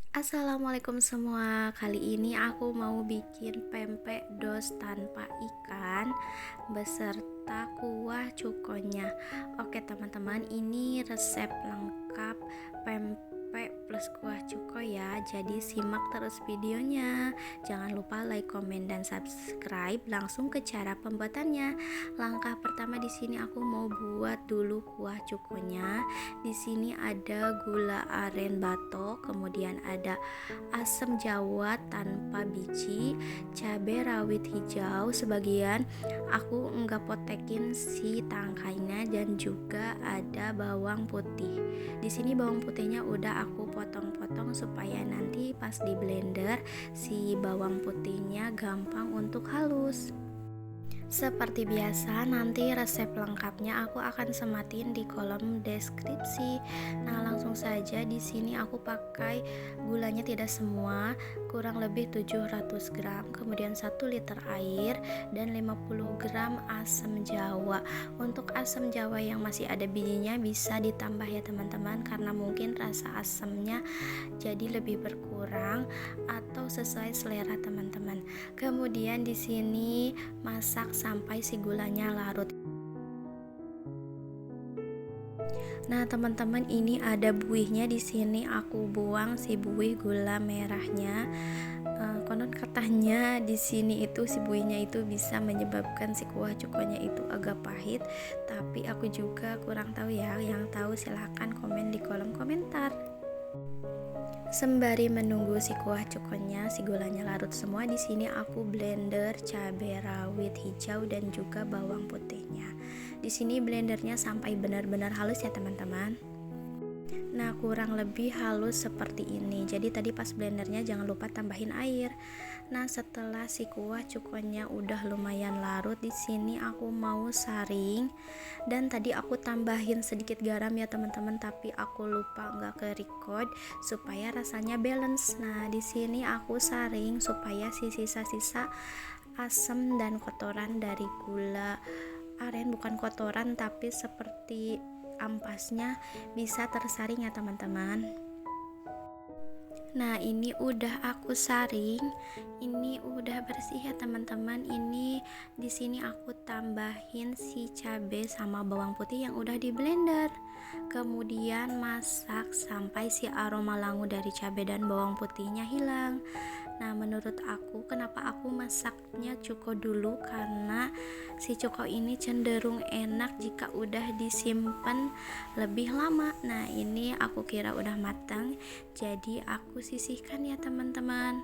Assalamualaikum semua. Kali ini aku mau bikin pempek dos tanpa ikan beserta kuah cukonya. Oke teman-teman, ini resep lengkap pempek plus kuah cuko ya. Jadi simak terus videonya. Jangan lupa like, komen, dan subscribe. Langsung ke cara pembuatannya. Langkah pertama di sini aku mau buat dulu kuah cukonya. Di sini ada gula aren batok, kemudian ada asam jawa tanpa biji, cabai rawit hijau sebagian aku enggak potekin si tangkainya, dan juga ada bawang putih. Di sini bawang putihnya udah aku potong-potong supaya nanti pas di blender si bawang putihnya gampang untuk halus. Seperti biasa, nanti resep lengkapnya aku akan sematin di kolom deskripsi. Nah, langsung saja di sini aku pakai gulanya tidak semua, kurang lebih 700 gram, kemudian 1 liter air dan 50 gram asam jawa. Untuk asam jawa yang masih ada bijinya bisa ditambah ya teman-teman, karena mungkin rasa asamnya jadi lebih berkurang atau sesuai selera teman-teman. Kemudian di sini masak sampai si gulanya larut. Nah, teman-teman, ini ada buihnya. Di sini aku buang si buih gula merahnya. Konon katanya di sini itu si buihnya itu bisa menyebabkan si kuah cukonya itu agak pahit, tapi aku juga kurang tahu ya. Yang tahu silahkan komen di kolom komentar. Sembari menunggu si kuah cukonya, si gulanya larut semua, di sini aku blender cabai rawit hijau dan juga bawang putihnya. Di sini blendernya sampai benar-benar halus ya teman-teman. Nah, kurang lebih halus seperti ini. Jadi tadi pas blendernya jangan lupa tambahin air. Nah, setelah si kuah cukonya udah lumayan larut, di sini aku mau saring. Dan tadi aku tambahin sedikit garam ya teman-teman, tapi aku lupa nggak ke record supaya rasanya balance. Nah, di sini aku saring supaya si sisa-sisa asam dan kotoran dari gula aren, bukan kotoran tapi seperti ampasnya, bisa tersaring ya teman-teman. Nah, ini udah aku saring, ini udah bersih ya teman-teman. Ini di sini aku tambahin si cabai sama bawang putih yang udah di blender. Kemudian masak sampai si aroma langu dari cabai dan bawang putihnya hilang. Nah, menurut aku kenapa aku masaknya cuko dulu, karena si cuko ini cenderung enak jika udah disimpan lebih lama. Nah, ini aku kira udah matang, jadi aku sisihkan ya teman-teman.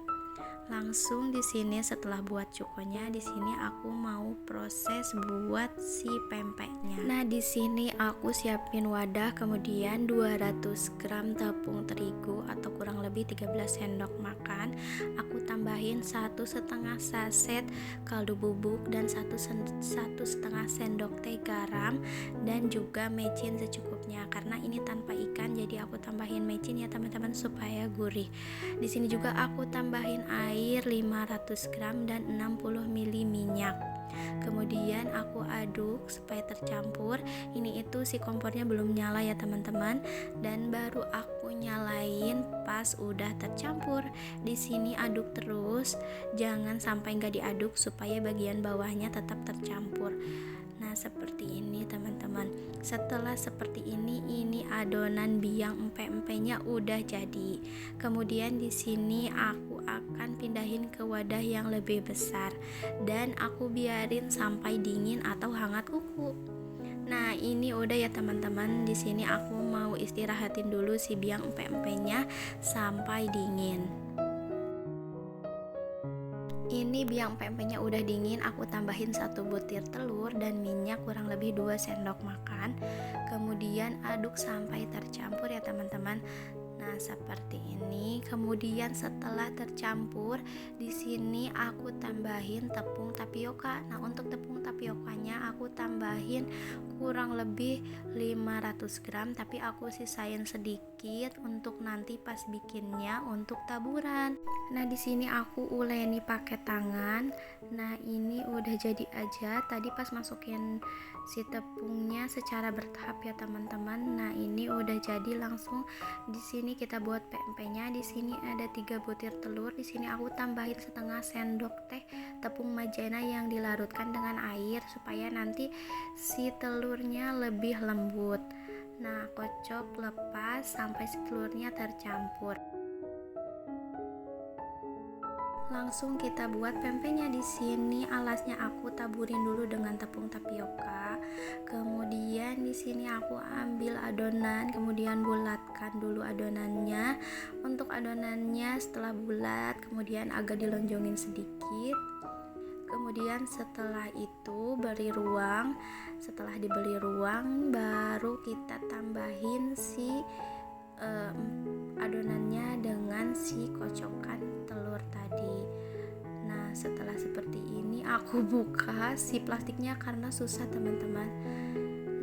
Langsung di sini setelah buat cukonya, di sini aku mau proses buat si pempeknya. Nah, di sini aku siapin wadah, kemudian 200 gram tepung terigu atau kurang lebih 13 sendok makan. Aku tambahin 1,5 saset kaldu bubuk dan 1,5 sendok teh garam, dan juga mecin secukupnya. Karena ini tanpa ikan, jadi aku tambahin mecin ya teman-teman supaya gurih. Di sini juga aku tambahin air 500 gram dan 60 ml minyak. Kemudian aku aduk supaya tercampur. Ini itu si kompornya belum nyala ya teman-teman, dan baru aku nyalain pas udah tercampur. Di sini aduk terus, jangan sampai nggak diaduk supaya bagian bawahnya tetap tercampur. Nah, seperti ini teman-teman. Setelah seperti ini adonan biang empek-empeknya udah jadi. Kemudian di sini aku akan pindahin ke wadah yang lebih besar dan aku biarin sampai dingin atau hangat kuku. Nah, ini udah ya teman-teman. Di sini aku mau istirahatin dulu si biang empek-empeknya sampai dingin. Ini biang pempeknya udah dingin, aku tambahin 1 butir telur dan minyak kurang lebih 2 sendok makan. Kemudian aduk sampai tercampur ya teman-teman. Nah, seperti ini. Kemudian setelah tercampur, di sini aku tambahin tepung tapioka. Nah, untuk tepung tapiokanya aku tambahin kurang lebih 500 gram, tapi aku sisain sedikit untuk nanti pas bikinnya untuk taburan. Nah, di sini aku uleni pakai tangan. Nah, ini udah jadi aja. Tadi pas masukin si tepungnya secara bertahap ya teman-teman. Nah, ini udah jadi. Langsung di sini kita buat pempeknya. Di sini ada 3 butir telur. Di sini aku tambahin setengah sendok teh tepung maizena yang dilarutkan dengan air supaya nanti si telurnya lebih lembut. Nah, kocok lepas sampai si telurnya tercampur. Langsung kita buat pempeknya. Di sini alasnya aku taburin dulu dengan tepung tapioka. Kemudian di sini aku ambil adonan, kemudian bulatkan dulu adonannya. Untuk adonannya setelah bulat, kemudian agak dilonjongin sedikit. Kemudian setelah itu setelah diberi ruang baru kita tambahin si adonannya dengan si kocokan telur tadi. Nah, setelah seperti ini aku buka si plastiknya karena susah teman-teman.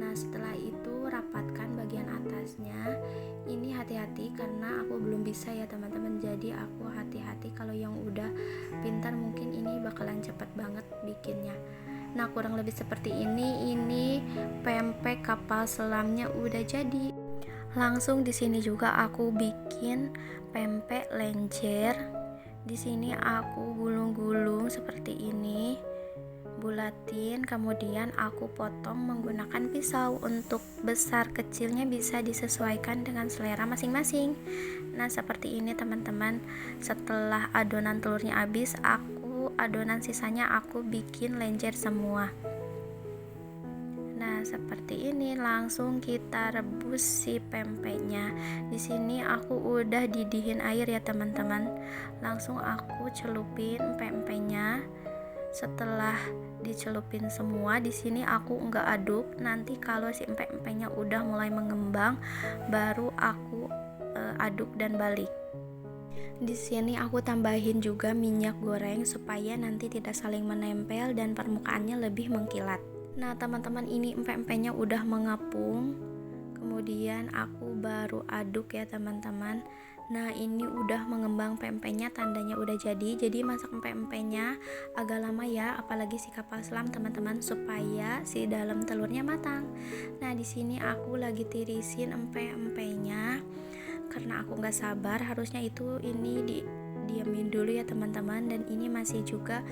Nah, setelah itu rapatkan bagian atasnya. Ini hati-hati karena aku belum bisa ya teman-teman, jadi aku hati-hati. Kalau yang udah pintar mungkin ini bakalan cepet banget bikinnya. Nah, kurang lebih seperti ini pempek kapal selamnya udah jadi. Langsung di sini juga aku bikin pempek lenjer. Di sini aku gulung-gulung seperti ini, bulatin, kemudian aku potong menggunakan pisau. Untuk besar kecilnya bisa disesuaikan dengan selera masing-masing. Nah, seperti ini teman-teman. Setelah adonan telurnya habis, adonan sisanya aku bikin lenjer semua. Nah, seperti ini langsung kita rebus si pempeknya. Di sini aku udah didihin air ya teman-teman. Langsung aku celupin pempeknya. Setelah dicelupin semua, di sini aku enggak aduk. Nanti kalau si empek-empeknya udah mulai mengembang, baru aku aduk dan balik. Di sini aku tambahin juga minyak goreng supaya nanti tidak saling menempel dan permukaannya lebih mengkilat. Nah, teman-teman, ini empek-empeknya udah mengapung. Kemudian aku baru aduk ya teman-teman. Nah, ini udah mengembang pempeknya, tandanya udah jadi. Jadi masak empek-empeknya agak lama ya, apalagi si kapal selam teman-teman, supaya si dalam telurnya matang. Nah, di sini aku lagi tirisin empek-empeknya karena aku nggak sabar. Harusnya ini diamin dulu ya teman-teman, dan ini masih juga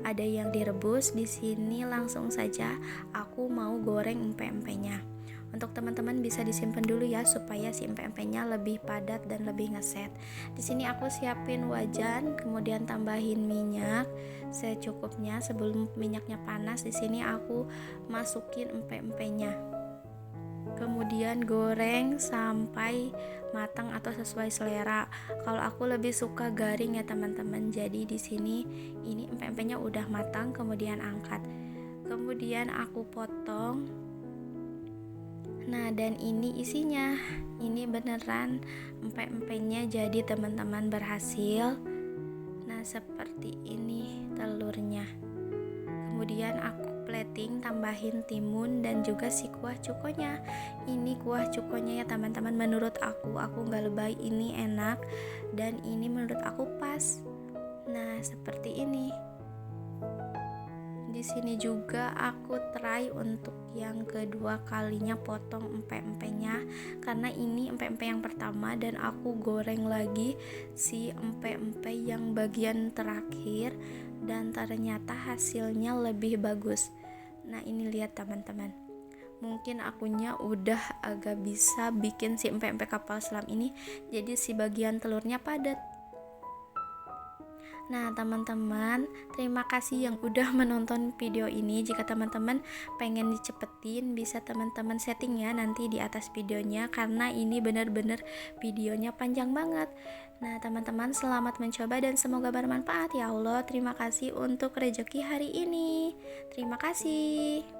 ada yang direbus. Di sini langsung saja aku mau goreng empek-empeknya. Untuk teman-teman bisa disimpan dulu ya supaya si empek-empeknya lebih padat dan lebih ngeset. Di sini aku siapin wajan, kemudian tambahin minyak secukupnya. Sebelum minyaknya panas, di sini aku masukin empek-empeknya. Kemudian goreng sampai matang atau sesuai selera. Kalau aku lebih suka garing ya teman-teman. Jadi di sini ini empek-empeknya udah matang, kemudian angkat. Kemudian aku potong. Nah, dan ini isinya. Ini beneran empek-empeknya jadi teman-teman, berhasil. Nah, seperti ini telurnya. Kemudian aku plating, tambahin timun dan juga si kuah cukonya. Ini kuah cukonya ya teman-teman, menurut aku nggak lebay, ini enak dan ini menurut aku pas. Nah, seperti ini. Di sini juga aku try untuk yang kedua kalinya potong empek-empeknya, karena ini empek-empek yang pertama dan aku goreng lagi si empek-empek yang bagian terakhir dan ternyata hasilnya lebih bagus. Nah, ini lihat teman-teman, mungkin akunya udah agak bisa bikin si empek-empek kapal selam ini, jadi si bagian telurnya padat. Nah, teman-teman, terima kasih yang udah menonton video ini. Jika teman-teman pengen dicepetin, bisa teman-teman setting ya nanti di atas videonya, karena ini bener-bener videonya panjang banget. Nah, teman-teman, selamat mencoba dan semoga bermanfaat ya Allah. Terima kasih untuk rezeki hari ini. Terima kasih.